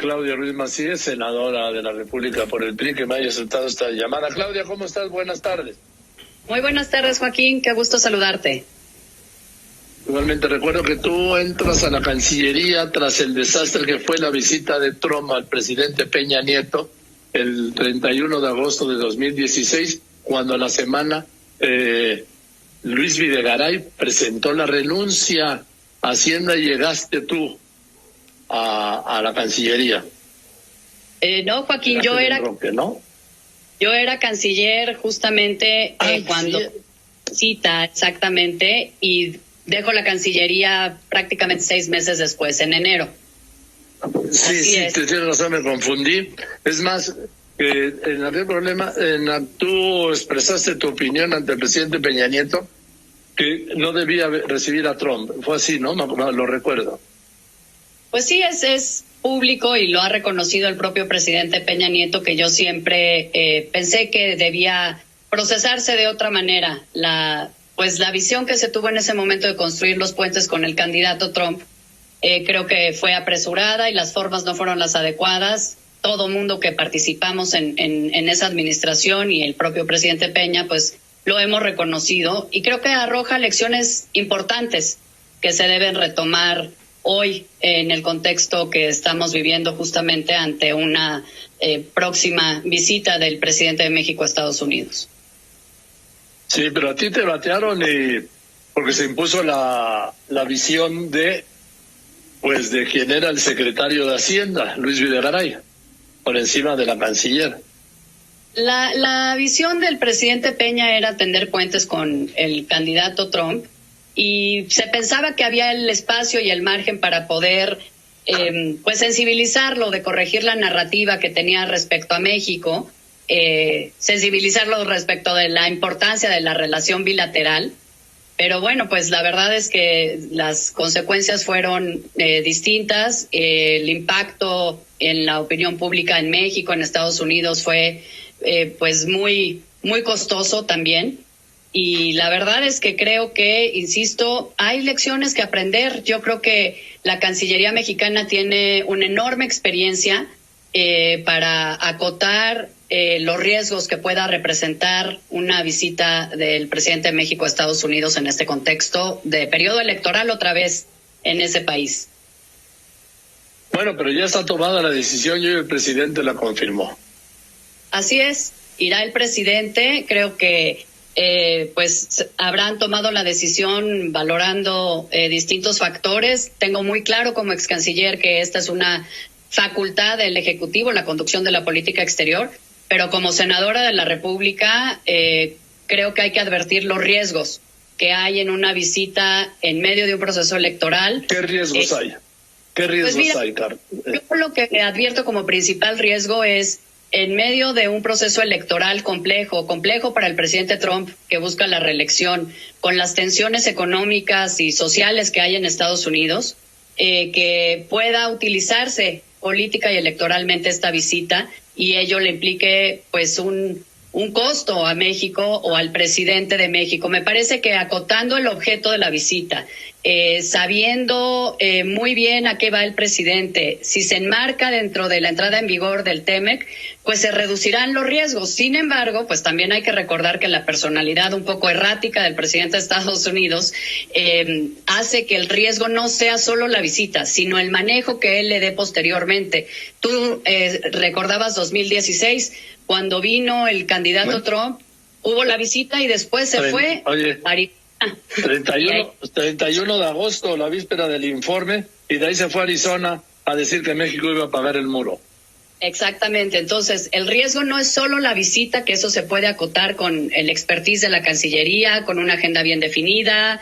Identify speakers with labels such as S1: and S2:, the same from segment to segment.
S1: Claudia Ruiz Macías, senadora de la República por el PRI, que me haya aceptado esta llamada. Claudia, ¿cómo estás? Buenas tardes.
S2: Muy buenas tardes, Joaquín. Qué gusto saludarte.
S1: Igualmente recuerdo que tú entras a la Cancillería tras el desastre que fue la visita de Trump al presidente Peña Nieto el 31 de agosto de 2016, cuando a la semana Luis Videgaray presentó la renuncia a Hacienda y llegaste tú a la Cancillería.
S2: No, Joaquín, yo era canciller justamente cuando cita exactamente, y dejo la Cancillería prácticamente 6 meses después, en enero.
S1: Sí, te tienes razón, me confundí. Es más, en aquel problema, tú expresaste tu opinión ante el presidente Peña Nieto que no debía recibir a Trump. Fue así, ¿no? Lo recuerdo.
S2: Pues sí, es público y lo ha reconocido el propio presidente Peña Nieto, que yo siempre pensé que debía procesarse de otra manera. La visión que se tuvo en ese momento de construir los puentes con el candidato Trump, creo que fue apresurada y las formas no fueron las adecuadas. Todo mundo que participamos en esa administración y el propio presidente Peña, pues lo hemos reconocido, y creo que arroja lecciones importantes que se deben retomar hoy en el contexto que estamos viviendo justamente ante una próxima visita del presidente de México a Estados Unidos.
S1: Sí, pero a ti te batearon porque se impuso la visión de quien era el secretario de Hacienda, Luis Videgaray, por encima de la canciller.
S2: La visión del presidente Peña era tender puentes con el candidato Trump, y se pensaba que había el espacio y el margen para poder sensibilizarlo, de corregir la narrativa que tenía respecto a México, sensibilizarlo respecto de la importancia de la relación bilateral. Pero bueno, pues la verdad es que las consecuencias fueron distintas. El impacto en la opinión pública en México, en Estados Unidos, fue muy, muy costoso también. Y la verdad es que creo que, insisto, hay lecciones que aprender. Yo creo que la Cancillería mexicana tiene una enorme experiencia para acotar los riesgos que pueda representar una visita del presidente de México a Estados Unidos en este contexto de periodo electoral otra vez en ese país.
S1: Bueno, pero ya está tomada la decisión y el presidente la confirmó.
S2: Así es, irá el presidente. Creo que habrán tomado la decisión valorando distintos factores. Tengo muy claro como ex canciller que esta es una facultad del Ejecutivo, la conducción de la política exterior, pero como senadora de la República creo que hay que advertir los riesgos que hay en una visita en medio de un proceso electoral.
S1: ¿Qué riesgos hay? ¿Qué riesgos hay, Carlos?
S2: Yo lo que advierto como principal riesgo es, en medio de un proceso electoral complejo para el presidente Trump, que busca la reelección, con las tensiones económicas y sociales que hay en Estados Unidos, que pueda utilizarse política y electoralmente esta visita, y ello le implique un costo a México o al presidente de México. Me parece que acotando el objeto de la visita, sabiendo muy bien a qué va el presidente, si se enmarca dentro de la entrada en vigor del TEMEC, pues se reducirán los riesgos. Sin embargo, pues también hay que recordar que la personalidad un poco errática del presidente de Estados Unidos hace que el riesgo no sea solo la visita, sino el manejo que él le dé posteriormente. Tú recordabas 2016, cuando vino el candidato Trump, hubo la visita y después se fue.
S1: Oye, 31 de agosto, la víspera del informe, y de ahí se fue a Arizona a decir que México iba a pagar el muro.
S2: Exactamente. Entonces, el riesgo no es solo la visita, que eso se puede acotar con el expertise de la Cancillería, con una agenda bien definida,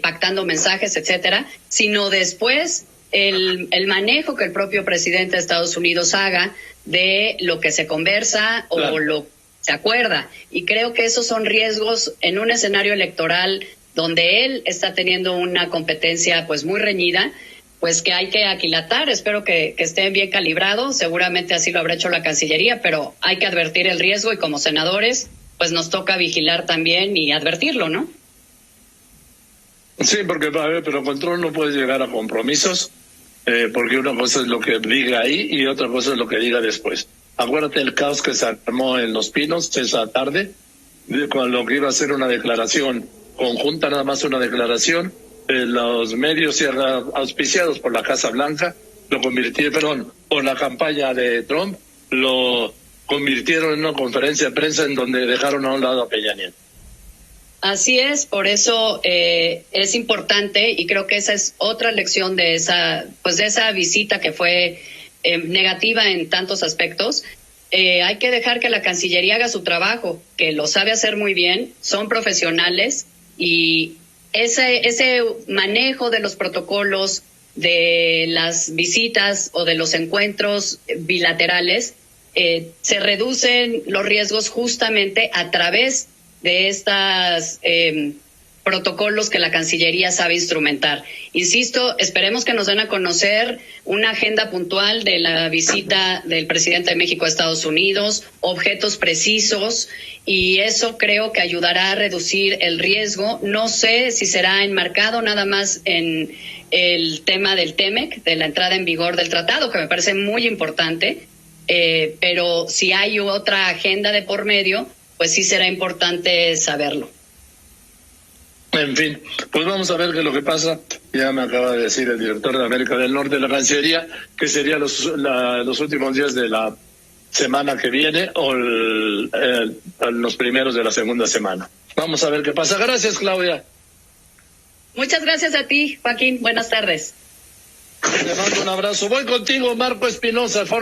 S2: pactando mensajes, etcétera, sino después el manejo que el propio presidente de Estados Unidos haga de lo que se conversa o lo que se acuerda. Y creo que esos son riesgos en un escenario electoral donde él está teniendo una competencia muy reñida, pues que hay que aquilatar. Espero que estén bien calibrados. Seguramente así lo habrá hecho la Cancillería, pero hay que advertir el riesgo, y como senadores pues nos toca vigilar también y advertirlo, ¿no?
S1: Sí, porque pero control no puede llegar a compromisos porque una cosa es lo que diga ahí y otra cosa es lo que diga después. Acuérdate el caos que se armó en Los Pinos esa tarde, con lo que iba a ser una declaración conjunta, nada más una declaración. Los medios auspiciados por la Casa Blanca lo convirtieron, por la campaña de Trump, lo convirtieron en una conferencia de prensa en donde dejaron a un lado a Peña Nieto.
S2: Así es, por eso es importante, y creo que esa es otra lección de esa visita que fue negativa en tantos aspectos. Hay que dejar que la Cancillería haga su trabajo, que lo sabe hacer muy bien, son profesionales, y ese manejo de los protocolos, de las visitas o de los encuentros bilaterales, se reducen los riesgos justamente a través de estos protocolos que la Cancillería sabe instrumentar. Insisto, esperemos que nos den a conocer una agenda puntual de la visita del presidente de México a Estados Unidos, objetos precisos, y eso creo que ayudará a reducir el riesgo. No sé si será enmarcado nada más en el tema del TEMEC, de la entrada en vigor del tratado, que me parece muy importante, pero si hay otra agenda de por medio, pues sí será importante saberlo.
S1: En fin, pues vamos a ver qué es lo que pasa. Ya me acaba de decir el director de América del Norte de la Cancillería que serían los últimos días de la semana que viene o los primeros de la segunda semana. Vamos a ver qué pasa. Gracias, Claudia.
S2: Muchas gracias a ti, Joaquín. Buenas tardes.
S1: Te mando un abrazo. Voy contigo, Marco Espinosa.